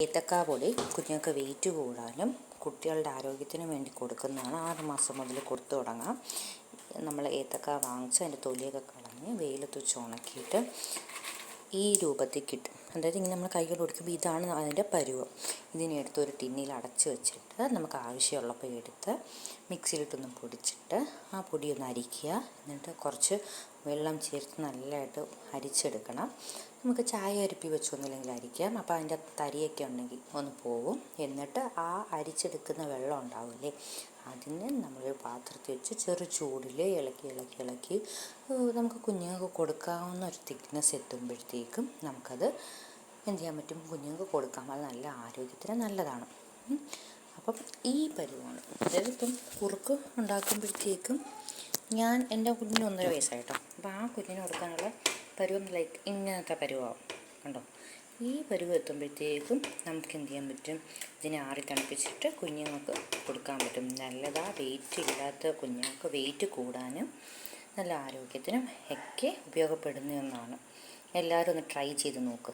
ഏത്തക്കാ പൊടി കുഞ്ഞുങ്ങൾക്ക് വെയിറ്റ് കൂടാനും കുട്ടികളുടെ ആരോഗ്യത്തിനും വേണ്ടി കൊടുക്കുന്നതാണ്. 6 മാസം മുതൽ കൊടുത്തു തുടങ്ങാം. നമ്മൾ ഏത്തക്ക വാങ്ങിച്ച് അതിൻ്റെ തൊലിയൊക്കെ കളഞ്ഞ് വെയിലത്ത് വെച്ച് ഉണക്കിയിട്ട് ഈ രൂപത്തിൽ കിട്ടും. അതായത് ഇങ്ങനെ നമ്മൾ കൈ കൊണ്ട് ഒടിക്കുമ്പോൾ ഇതാണ് അതിൻ്റെ പരുവം. ഇതിനെ എടുത്ത് ഒരു ടിന്നിൽ അടച്ച് വെച്ചിട്ട് നമുക്ക് ആവശ്യമുള്ളപ്പോൾ എടുത്ത് മിക്സിയിലിട്ടൊന്ന് പൊടിച്ചിട്ട് ആ പൊടി ഒന്ന് അരിക്കുക. എന്നിട്ട് കുറച്ച് വെള്ളം ചേർത്ത് നല്ലതായിട്ട് അരിച്ചെടുക്കണം. നമുക്ക് ചായ അരിപ്പി വെച്ചൊന്നുമില്ലെങ്കിൽ അരിക്കാം. അപ്പോൾ അതിൻ്റെ തരിയൊക്കെ ഉണ്ടെങ്കിൽ ഒന്ന് പോകും. എന്നിട്ട് ആ അരിച്ചെടുക്കുന്ന വെള്ളം ഉണ്ടാവില്ലേ, അതിന് നമ്മളൊരു പാത്രത്തിൽ വെച്ച് ചെറു ചൂടിൽ ഇളക്കി നമുക്ക് കുഞ്ഞുങ്ങൾക്ക് കൊടുക്കാവുന്ന ഒരു തിക്നെസ് എത്തുമ്പോഴത്തേക്കും നമുക്കത് എന്ത് ചെയ്യാൻ പറ്റും, കുഞ്ഞുങ്ങൾക്ക് കൊടുക്കാം. അത് നല്ല ആരോഗ്യത്തിന് നല്ലതാണ്. അപ്പം ഈ പരുവമാണ്. അതായത് ഇപ്പം കുറുക്ക് ഉണ്ടാക്കുമ്പോഴത്തേക്കും എൻ്റെ കുഞ്ഞിന് 1.5 വയസ്സായിട്ടോ. അപ്പോൾ ആ കുഞ്ഞിന് കൊടുക്കാനുള്ള പരുവം ലൈക്ക് ഇങ്ങനത്തെ പരുവമാവും. കണ്ടോ, ഈ പരുവം എത്തുമ്പോഴത്തേക്കും നമുക്ക് എന്ത് ചെയ്യാൻ പറ്റും, ഇതിനെ ആറി തണുപ്പിച്ചിട്ട് കുഞ്ഞുങ്ങൾക്ക് കൊടുക്കാൻ പറ്റും. നല്ലതാ. വെയിറ്റ് ഇല്ലാത്ത കുഞ്ഞുങ്ങൾക്ക് വെയിറ്റ് കൂടാനും നല്ല ആരോഗ്യത്തിനും ഒക്കെ ഉപയോഗപ്പെടുന്ന ഒന്നാണ്. എല്ലാവരും ഒന്ന് ട്രൈ ചെയ്ത് നോക്കുക.